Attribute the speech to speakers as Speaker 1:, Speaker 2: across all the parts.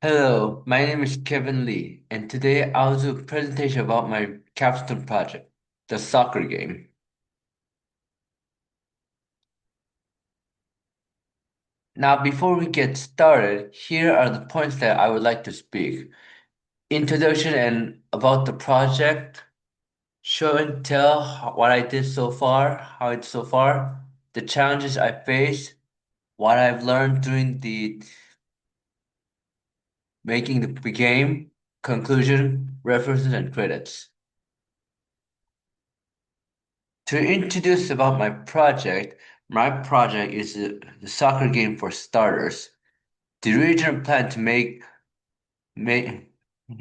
Speaker 1: Hello, my name is Kevin Lee, and today I'll do a presentation about my capstone project, the soccer game. Now, before we get started, here are the points that I would like to speak. Introduction and about the project, show and tell what I did so far, how it's so far, the challenges I faced, what I've learned during the making the game, conclusion, references, and credits. To introduce about my project is the soccer game for starters. The original plan make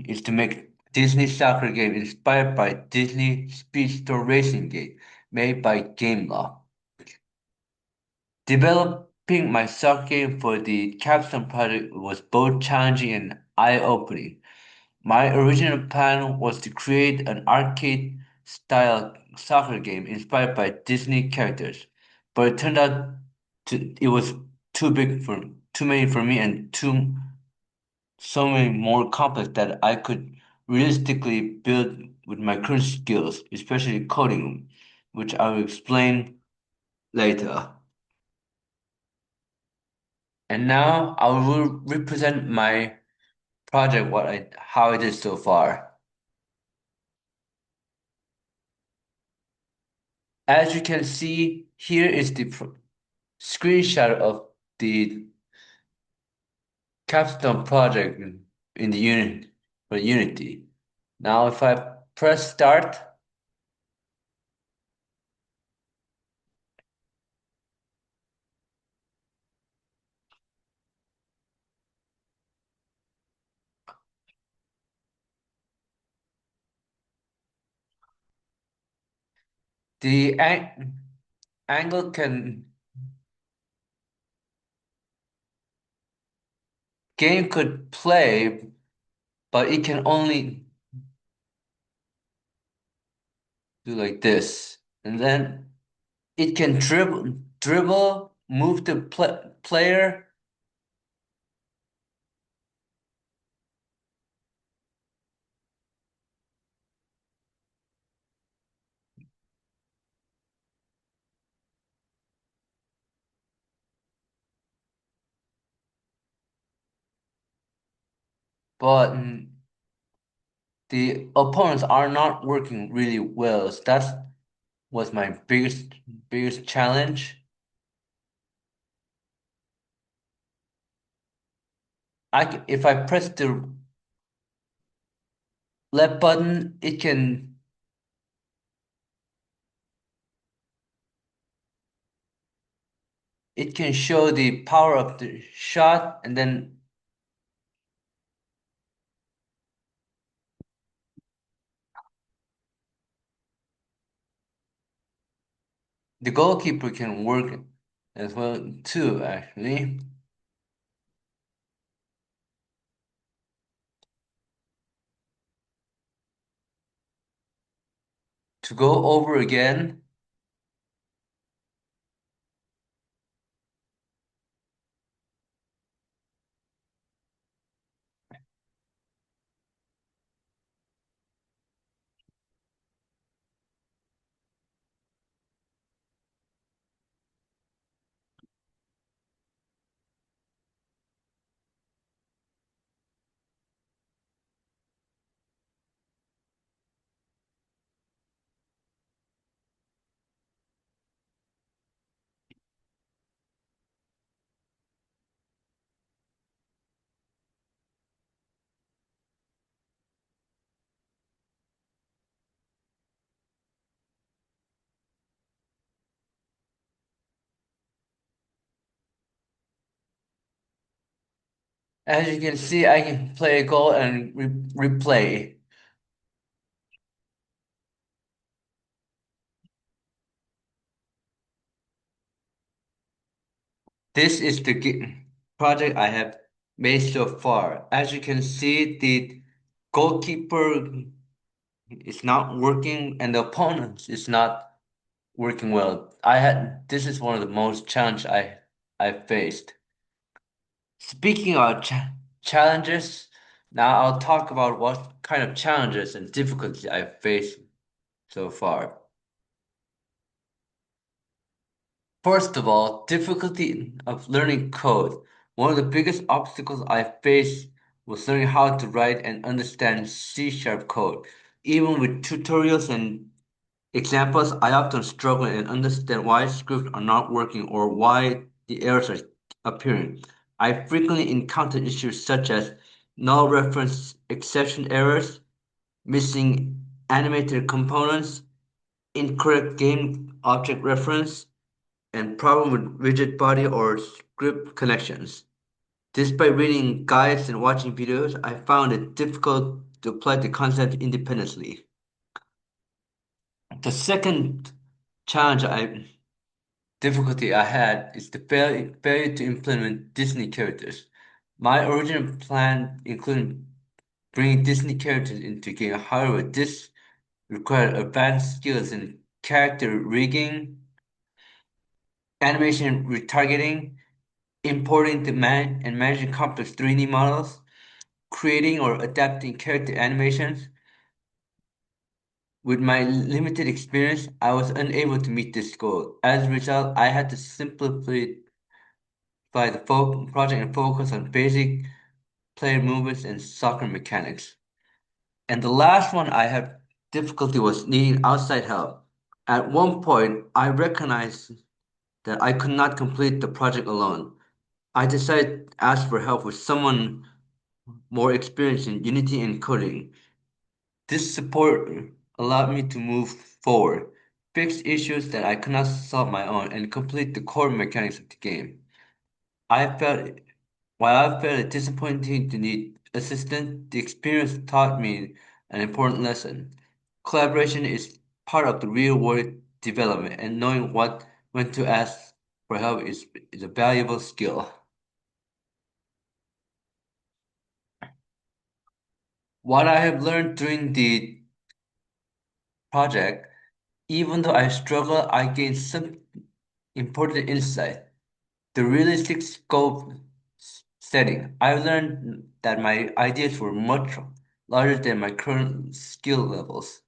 Speaker 1: is to make Disney soccer game inspired by Disney Speedster racing game made by Gameloft. Developing my soccer game for the Capstone project was both challenging and eye-opening. My original plan was to create an arcade style soccer game inspired by Disney characters, but it turned out it was too many for me and too so many more complex that I could realistically build with my current skills, especially coding, which I will explain later. And now I will represent my project how it is so far. As you can see, here is the screenshot of the Capstone project in the unit for Unity. Now, if I press start, the angle can game could play, but it can only do like this, and then it can move the player. But the opponents are not working really well. So that was my biggest challenge. If I press the left button, it can show the power of the shot, and then the goalkeeper can work as well too, actually. To go over again, as you can see, I can play a goal and replay. This is the project I have made so far. As you can see, the goalkeeper is not working and the opponent is not working well. This is one of the most challenge I faced. Speaking of Challenges. Now I'll talk about what kind of challenges and difficulties I've faced so far. First of all, difficulty of learning code. One of the biggest obstacles I faced was learning how to write and understand C# code. Even with tutorials and examples, I often struggle and understand why scripts are not working or why the errors are appearing. I frequently encounter issues such as null reference exception errors, missing animated components, incorrect game object reference, and problem with rigid body or script connections. Despite reading guides and watching videos, I found it difficult to apply the concept independently. The second challenge I difficulty I had is the failure to implement Disney characters. My original plan included bringing Disney characters into game. However, this required advanced skills in character rigging, animation retargeting, importing the and managing complex 3D models, creating or adapting character animations. With my limited experience, I was unable to meet this goal. As a result, I had to simplify the project and focus on basic player movements and soccer mechanics. And the last one I had difficulty was needing outside help. At one point, I recognized that I could not complete the project alone. I decided to ask for help with someone more experienced in Unity and coding. This support allowed me to move forward, fix issues that I could not solve on my own, and complete the core mechanics of the game. I felt While I felt it disappointing to need assistance, the experience taught me an important lesson. Collaboration is part of the real world development, and knowing when to ask for help is a valuable skill. What I have learned during the project, even though I struggle, I gained some important insight. The realistic scope setting. I learned that my ideas were much larger than my current skill levels.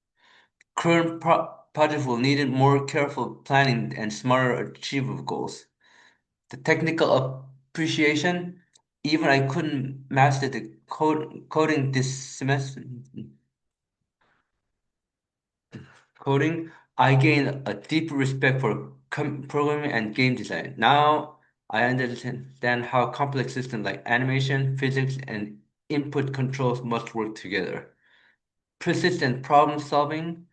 Speaker 1: Current projects will need more careful planning and smarter achievable goals. The technical appreciation, even I couldn't master the coding this semester. Coding, I gained a deeper respect for programming and game design. Now I understand how complex systems like animation, physics, and input controls must work together. Persistent problem solving.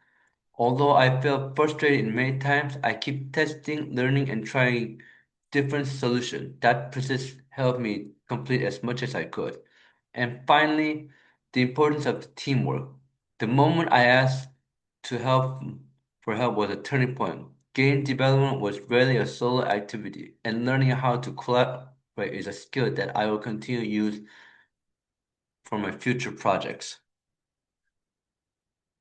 Speaker 1: Although I felt frustrated many times, I keep testing, learning, and trying different solutions. That persist helped me complete as much as I could. And finally, the importance of the teamwork. The moment I asked to help for help was a turning point. Game development was rarely a solo activity, and learning how to collaborate is a skill that I will continue to use for my future projects.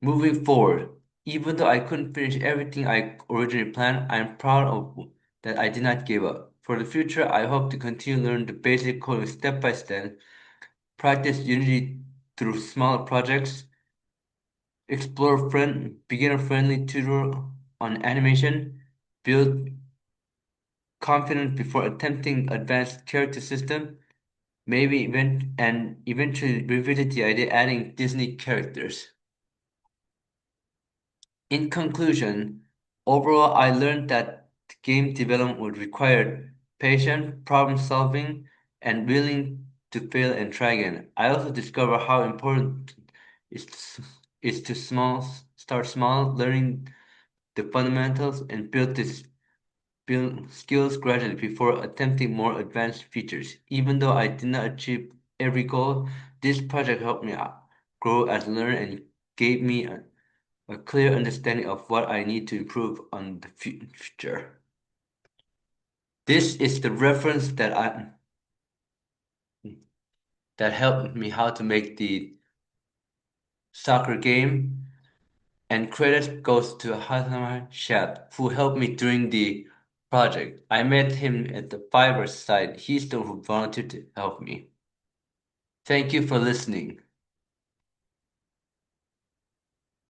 Speaker 1: Moving forward, even though I couldn't finish everything I originally planned, I'm proud of that I did not give up. For the future, I hope to continue to learn the basic coding step by step, practice Unity through smaller projects, explore beginner-friendly tutorial on animation, build confidence before attempting advanced character system, and eventually revisit the idea adding Disney characters. In conclusion, overall, I learned that game development would require patience, problem solving, and willing to fail and try again. I also discovered how important is to, is to start small, learning the fundamentals, and build skills gradually before attempting more advanced features. Even though I did not achieve every goal, this project helped me grow as a learner and gave me a clear understanding of what I need to improve on the future. This is the reference that helped me how to make the soccer game, and credit goes to Hassan Shab, who helped me during the project. I met him at the Fiverr site. He's the one who volunteered to help me. Thank you for listening.